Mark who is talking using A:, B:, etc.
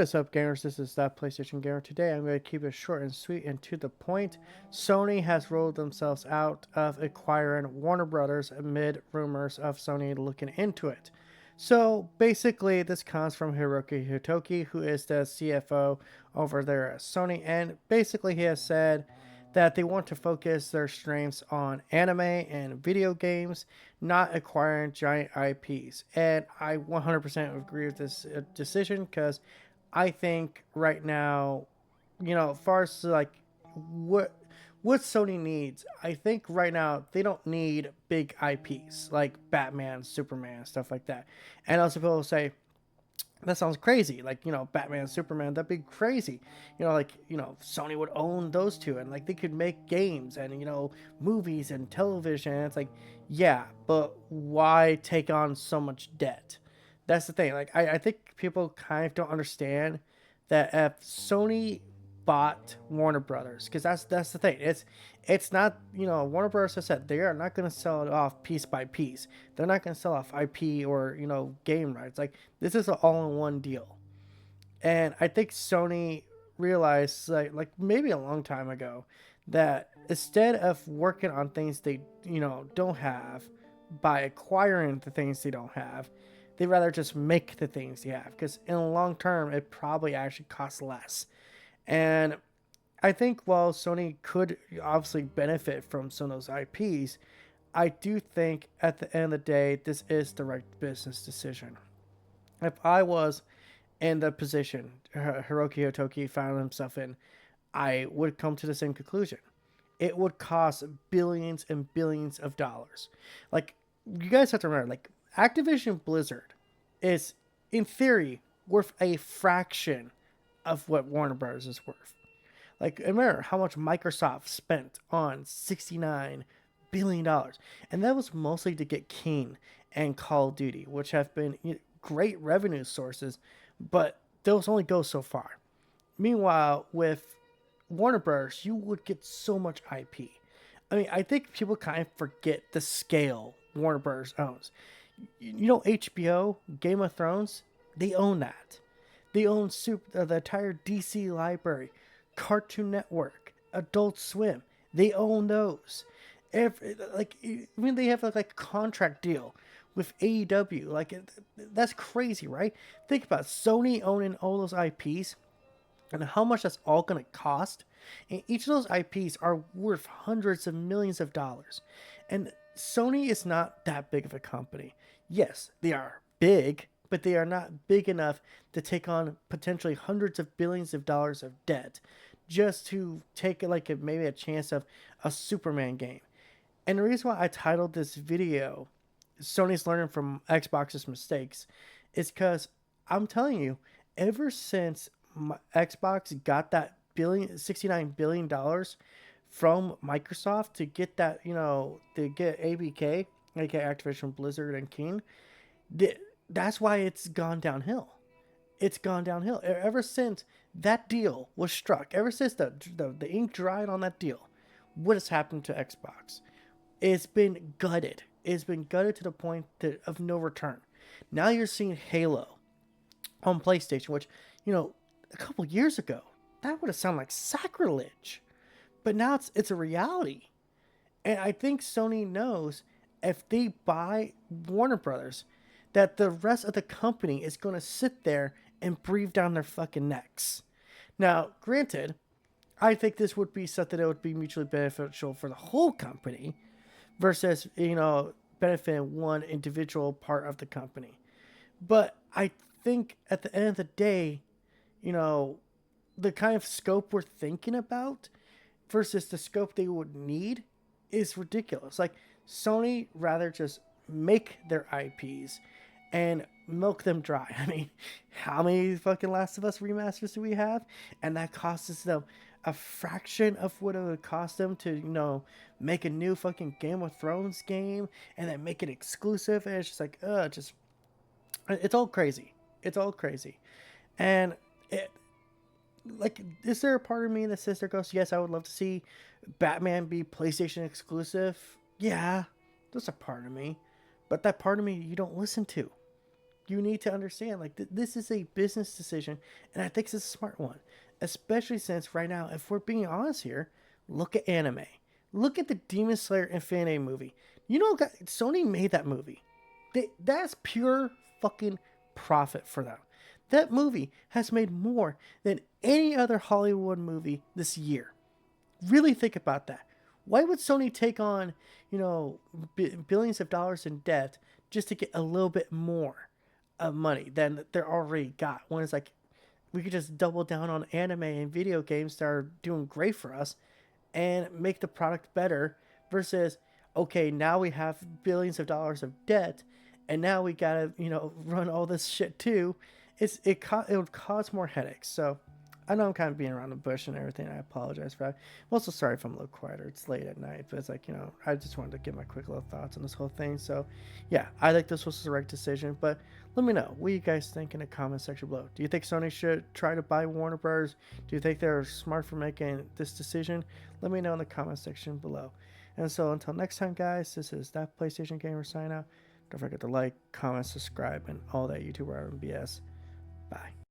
A: What is up, gamers? This is That PlayStation Gamer. Today I'm going to keep it short and sweet and to the point. Sony has ruled themselves out of acquiring Warner Brothers amid rumors of Sony looking into it. So basically, this comes from Hiroki Hitoki, who is the CFO over there at Sony, and basically he has said that they want to focus their strengths on anime and video games, not acquiring giant IPs. And I 100% agree with this decision because I think right now, as far as like what what Sony needs, I think right now they don't need big IPs like Batman, Superman, stuff like that. And also people say that sounds crazy, like Batman, Superman, that'd be crazy. Sony would own those two, and like they could make games and movies and television. And it's like, yeah, but why take on so much debt? That's the thing. Like I think people kind of don't understand that if Sony bought Warner Brothers, because that's the thing. It's not, Warner Brothers has said they are not going to sell it off piece by piece. They're not going to sell off IP or game rights. Like this is an all-in-one deal, and I think Sony realized like maybe a long time ago that instead of working on things they don't have by acquiring the things they don't have, they'd rather just make the things they have, because in the long term it probably actually costs less. And I think while Sony could obviously benefit from some of those IPs, I do think at the end of the day this is the right business decision. If I was in the position Hiroki Otoki found himself in, I would come to the same conclusion. It would cost billions and billions of dollars. Like, you guys have to remember, like, Activision Blizzard is, in theory, worth a fraction of what Warner Bros. Is worth. Like, remember how much Microsoft spent on $69 billion. And that was mostly to get King and Call of Duty, which have been great revenue sources, but those only go so far. Meanwhile, with Warner Bros., you would get so much IP. I mean, I think people kind of forget the scale Warner Bros. Owns. HBO, Game of Thrones, they own that. They own the entire DC library, Cartoon Network, Adult Swim. They own those. They have like a contract deal with AEW. Like, that's crazy, right? Think about it. Sony owning all those IPs and how much that's all going to cost. And each of those IPs are worth hundreds of millions of dollars. And Sony is not that big of a company. Yes, they are big, but they are not big enough to take on potentially hundreds of billions of dollars of debt just to take maybe a chance of a Superman game. And the reason why I titled this video Sony's learning from Xbox's mistakes is because I'm telling you, ever since Xbox got that $69 billion from Microsoft to get that, to get ABK, aka Activision Blizzard and King, that's why it's gone downhill. It's gone downhill ever since that deal was struck. Ever since the ink dried on that deal, what has happened to Xbox? It's been gutted. It's been gutted to the point of no return. Now you're seeing Halo on PlayStation, which a couple years ago that would have sounded like sacrilege, but now it's a reality. And I think Sony knows if they buy Warner Brothers, that the rest of the company is going to sit there and breathe down their fucking necks. Now, granted, I think this would be something that would be mutually beneficial for the whole company versus, benefiting one individual part of the company. But I think at the end of the day, the kind of scope we're thinking about versus the scope they would need is ridiculous. Like, Sony rather just make their IPs and milk them dry. I mean, how many fucking Last of Us remasters do we have? And that costs them a fraction of what it would cost them to, make a new fucking Game of Thrones game and then make it exclusive. And it's just like, it's all crazy. It's all crazy. And is there a part of me that says there goes, yes, I would love to see Batman be PlayStation exclusive? Yeah, there's a part of me. But that part of me you don't listen to. you need to understand, like, this is a business decision, and I think it's a smart one, especially since right now, if we're being honest here, look at anime. Look at the Demon Slayer Infinity movie. You know, Sony made that movie. That's pure fucking profit for them. That movie has made more than any other Hollywood movie this year. Really think about that. Why would Sony take on, billions of dollars in debt just to get a little bit more of money than they're already got? When it's like, we could just double down on anime and video games that are doing great for us and make the product better versus, okay, now we have billions of dollars of debt and now we gotta, run all this shit too. It would cause more headaches. So I know I'm kind of being around the bush and everything. I apologize for that. I'm also sorry if I'm a little quieter. It's late at night, but it's like, I just wanted to give my quick little thoughts on this whole thing. So, yeah, I think this was the right decision. But let me know what you guys think in the comment section below. Do you think Sony should try to buy Warner Bros? Do you think they're smart for making this decision? Let me know in the comment section below. And so until next time, guys, this is That PlayStation Gamer sign out. Don't forget to like, comment, subscribe, and all that YouTuber BS. Bye.